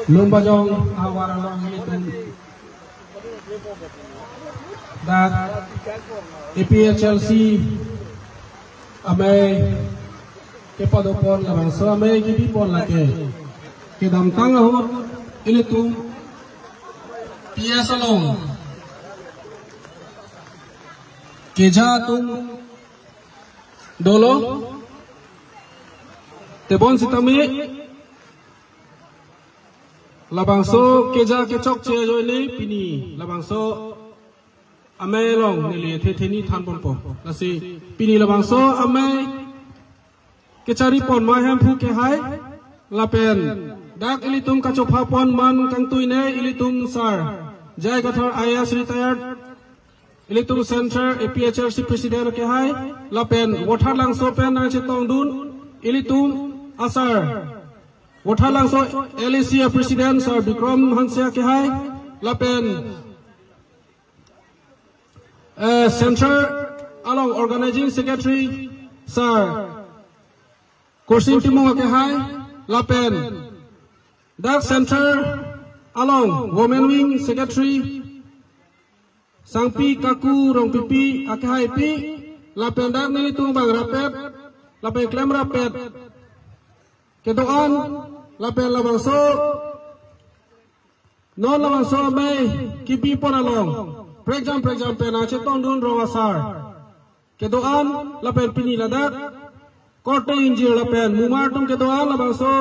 lomba jong awara long itu dan EPL Chelsea amai kepadopon labang so amai kibi pon lagi kedam tang ahur ini tu PS along keja tu dolo tebon sitami labangso keja kecok ce jo ini pini labangso amai long nili thetheni than pon po nasi pini labangso amai kecari pon maham phu ke hai lapen dak ilitum kacok pon man kang tuine ilitum sar jai gathar IAS retired ilitum center APHRC president ke hai lapen wathar langso pen na che tong dun ilitum asar wathar langso LAC president sir Bikram Hansia ke hai lapen center along organizing secretary sir Kursin Timur ke hai lapen dak center along women wing secretary Sangpi kaku rong pipi akhai pi lapen dak nili tu bang rapet lapen klem rapet kedoan lapen labangso non labangso mai kipi pon along prejam pena chetong dun rawasar kedoan lapen pini ladak korte injil lapen mumar tum kedoan labangso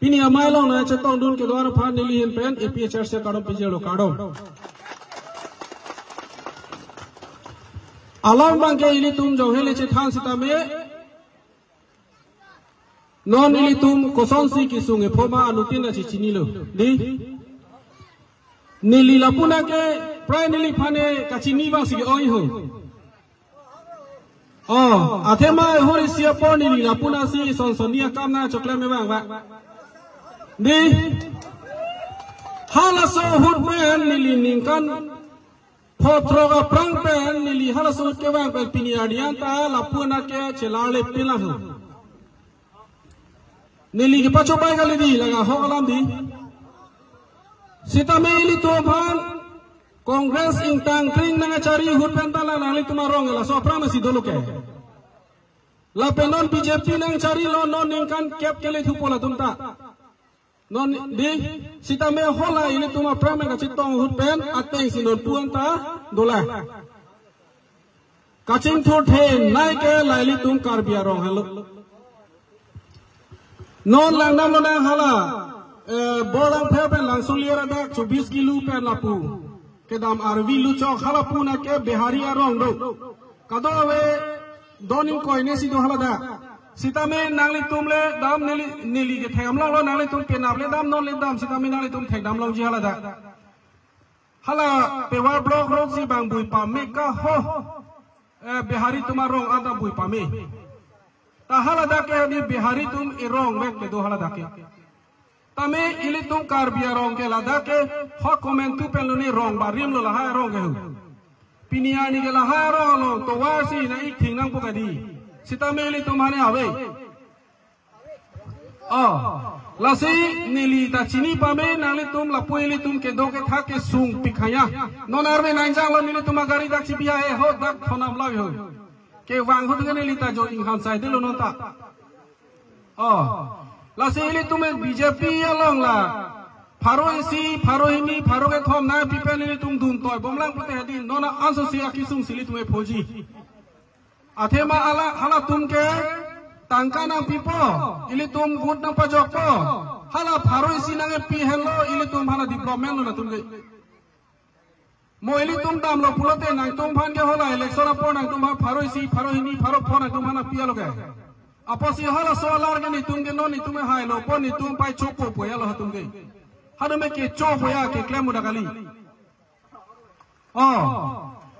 pini amai long na chetong dun kedoan phan nili hen pen APHR se kadom pijelo kadom alam bangke ilitum jong hele che than sitame non ilitum kosonsi kisunge phoma anutin achi chinilo di nili lapuna ke prai nili phane kachini bang sigi oi ho athema hori sia por nili lapuna si sonsonia kamna chokle me bang ba di halaso hurmen nili ningkan Potroga prang pen nili halaso ke bang pen piniadian ta lapuna ke chelale pilahu nili ke pacho bai gali di laga ho alam di sitame ili to bhan Congress intang kring na cari hut pen tala nali tumarong la so prama si dolo ke la penon BJP nang cari lo non ningkan kep kele thu pola tumta non di sitame hola ini tuma prame ka chitong hut pen ateng sinon puan ta dola kaching thot he nai ke laili tum kar bia rong halo non langdam lona hala bolang phe pen lang suliera da 24 kilo pen lapu kedam arvi lu chok hala puna ke bihari rong do kadowe doning koine si do hala da sitame nangli tumle dam nili ke thegam long lo nangli tum penable dam non le dam sitame nangli tum thegam long ji hala da hala pewa blok rong si bang bui pa me ka ho bihari tumarong ada bui pa me ta hala da ke ni bihari tum irong wek ke do hala da ke tame ili tum kar bia rong ke la da ke ho comment tu pen lo ni rong ba rim lo la ha rong ke piniani ke la ha rong lo to wa si na ik thing nang pu ka di sitame ili tumhane ave lasi nili ta chini pame nali tum lapu ili tum ke do ke tha ke sung pikhaya non arme nang jang lo nili tum gari dak chipia e ho dak thonam lag ho ke wang ho de nili ta jo ing han sai de lo non ta lasi ili tum BJP along la pharo isi pharo himi pharo ke thom na pipe nili tum dun toy bomlang pute hadin nona anso si akisung sili tum phoji athema ala hala tum ke tangka nang pipo ili tum gut nang pajok po hala pharo isi nang pi hello ili tum hala development lo na tum ge mo ili tum dam lo pulote nang tum phan ke hola election po nang tum pharo isi pharo hini pharo po nang tum hala pi lo ge aposi hala solar ge ni tum ge no ni tum hai lo po ni tum pai chok po po ya lo tum ge hadu me ke chok po ya ke claim da gali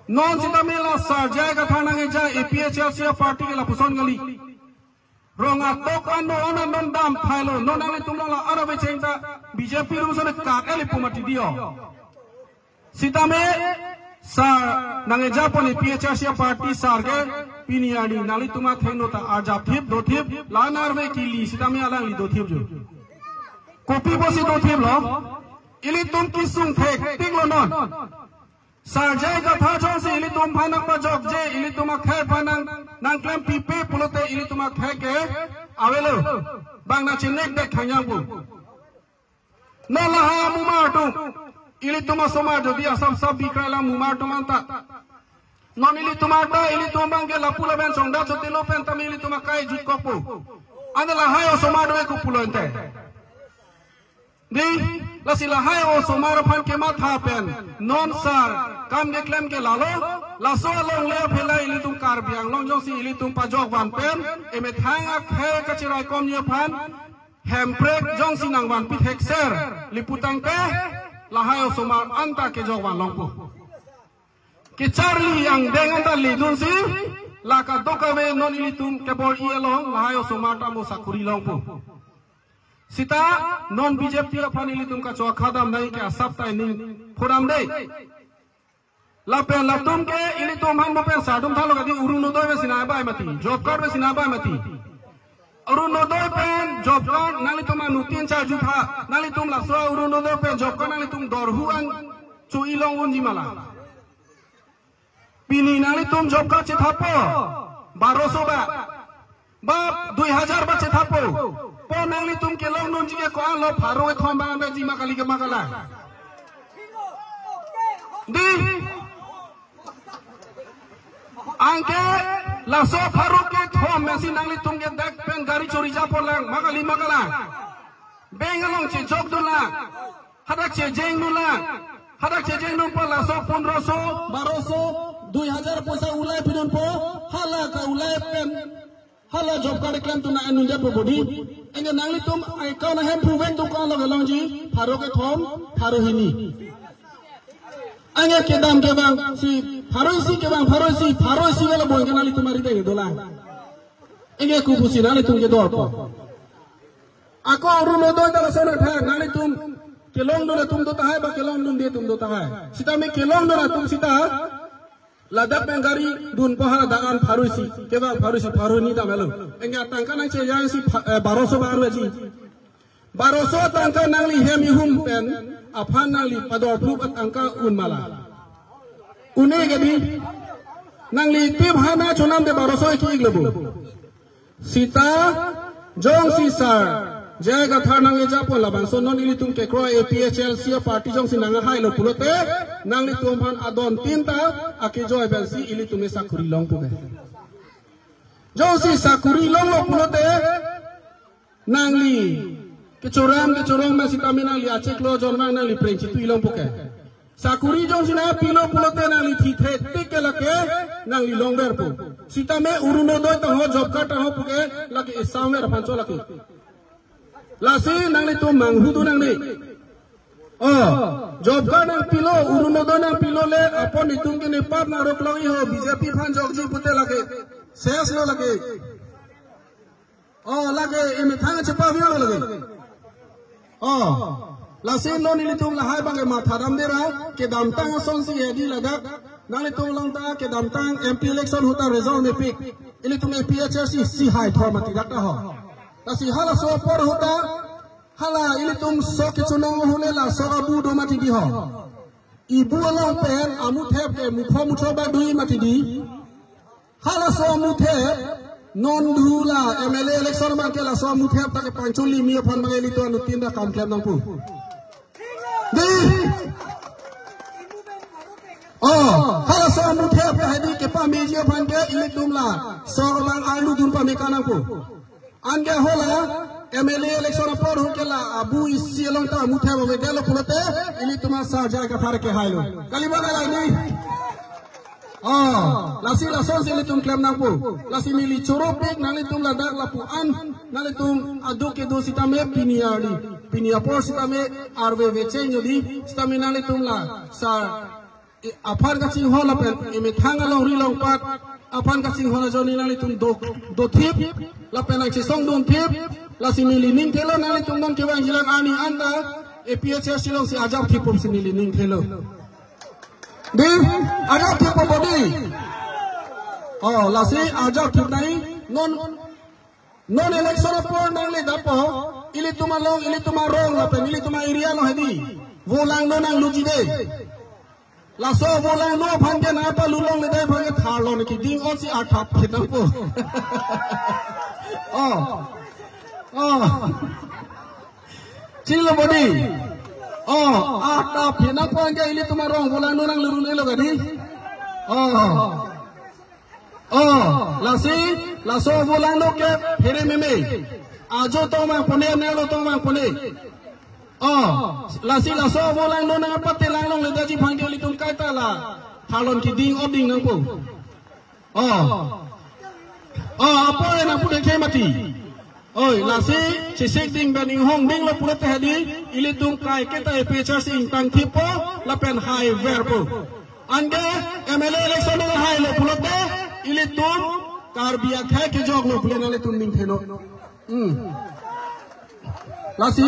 non sitame la sarjai ka thana ge ja APHRC party ke la puson gali ronga tokan no ona non dam thailo non ale tumla la arabe chengta BJP ru sone ka kali pumati dio sitame sa nange Japani PHRC party sarge piniadi nali tuma thengno ta ajab thip do thip lanar ve kili sitami alang li do thip jo kopi bosi do thip lo ili tum kisung thek ting lo non sarje ka tha chong si ili tum phanak pa jok je ili tuma khai phanang nang klem pipe pulote ili tuma khai ke avelo bang na chinek dek khanyang bu no la ha mumar tu ili tuma somar jodi asam sab bikrala mumar tu manta non ili tuma da ili tuma ke lapula ben songda chotilo pen tam ili tuma kai jut kopu andala hayo somar do ku pulonte di la sila hayo somar phan ke ma tha pen non sar kam de klem ke lalo la so long le phela ili tum kar biang long jong si ili tum pa jok wan pen eme thanga khe ka chirai kom ye phan hemprek jong si nang wan pit hekser liputang ke lahayo somar anta ke jok wan long pu ke charli yang dengan ta lidun si laka doka we non ili tum ke bor ie long lahayo somar ta mo sakuri long pu sita non BJP aphan ili tum ka chok khadam nai ke asap tai ning phuram dei la pe la tum ke ili tum han mo pe sadum thalo ka di urun no doi we sinai bai mati job card we sinai bai mati urunodoi pen job card nali tuma nutin cha jutha nali tum la so urunodoi pen job card nali tum dorhuan chu ilong un jimala pini nali tum job card che thapo 1200 ba 2000 ba che thapo po nali tum ke long nun jige ko lo pharo e khom ba be jima kali ke makala di angke laso faruk ke thom mesin nangli tumge dak pen gari chori ja porlang magali magala bengalong che jok dula hadak che jeng dula hadak che jeng po laso 1500 1200 2000 paisa ulai pidon po hala ka ulai pen hala job card claim tu na anunja po bodi enge nangli tum ai ka na hem proven tu ka lo galong ji faruk ke thom faro hini ange ke dam ke bang si faroisi ke bang faroisi wala boy ke nali tumari dei dola enge ku busi nali tum ke dor po ako runo do dala sona tha nali tum ke long do tum do ta hai ba ke long dum de tum do ta hai sita me ke long do tum sita ladak bengari dun po hala dagan faroisi ke bang faroisi faroni da melo enge tangka nang che yang si 1200 baru ji 1200 tangka nangli hemi hum pen aphan nangli pador phup at angka un mala une gadi nangli tip hana chonam de 1200 ki iglebu sita jong si sar jaga thanang e japo laban so non ili tum ke kro APHL sia party jong si nanga hai lo pulote nangli tum phan adon tinta ake joy bel si ili tum sakuri long pu jong si sakuri long lo pulote nangli kecurangan masih tamina li acek lo jorna na li prenci tu ilong poke sakuri jong sina pilo pulote na li thithe tik lake na li longber po sitame uruno do to ho job card ho poke lake isame rapancho lake lasi nang li tu manghu tu nang li job card nang pilo uruno do nang pilo le apon itung ke nepap na rok longi ho BJP phan jogji pute lake ses lo lake lake ime thanga chepa bia lake lasin non ili tum lahai bang ma tharam dera ke damtang son si edi ladak nang li tum langta ke damtang MP election hota result me pik ili tum APHRC si hai thomati dakta ho tasi hala so por hota hala ili tum so ke chunong hole la so abu do mati di ho ibu long pen amu thep ke mukho ba dui mati di hala so mu thep non dula MLA election ma ke la so mu thep ta ke panchuli mi phan ma eli to anu tinda kam klem nang pu di hala so mu thep ha di ke pa mi je phan ke ili tum la so bang alu dur pa me kanang pu ande hola MLA election por ho ke la abu isi long ta mu thep me gelo pulote ili tuma sa ja ka thar ke hailo kalima la ni lasi la son se litum klem nang pu lasi mili choropek nang litum la dak la pu an nang litum adu ke do sitame pinia por sitame arve vechenyo di sitame nang litum la sa apar ka ching hola pen ime thanga long ri long pat apan ka ching hola joni nang litum do thip la pen ang song dun thip lasi mili ning thelo nang litum non ke bang jilang ani anda APHRC long si ajab thip pum si mili ning thelo Di ajak tu apa body? Oh, lasi ajak tu nai non election apa nang le dapo? Ili tu malong, ili tu marong, apa? Ili tu area lo hadi. Vulang no nang luji de. Laso vulang no phangke na apa lulong le dai phangke thar lo ni ki ding o si athap khitang po. Oh. Chilo body. Oh, athap khitang phangke ili tu marong vulang no nang lurun le lo gadi. Laso vulang no ke phere meme. Ajo to ma pone ne lo to ma pone. Laso vulang no nang apa telang long le daji phangke li tum kai ta la. Thalon ki ding o ding nang po. Apa na pu de ke mati. Oi, lasi sisik ding ben ing hong ding lo pura te hadi ili tum kai ke ta picture sing tang thipo la pen high verbo. Ande MLA election no high lo pulote ili tum kar biya khai ke jog lo pule na le tum ning theno. Lasi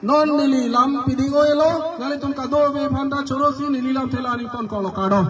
non nili lam pidingo elo nale tum kado be phanda choro si nili lam thela ni ton ko lo kado.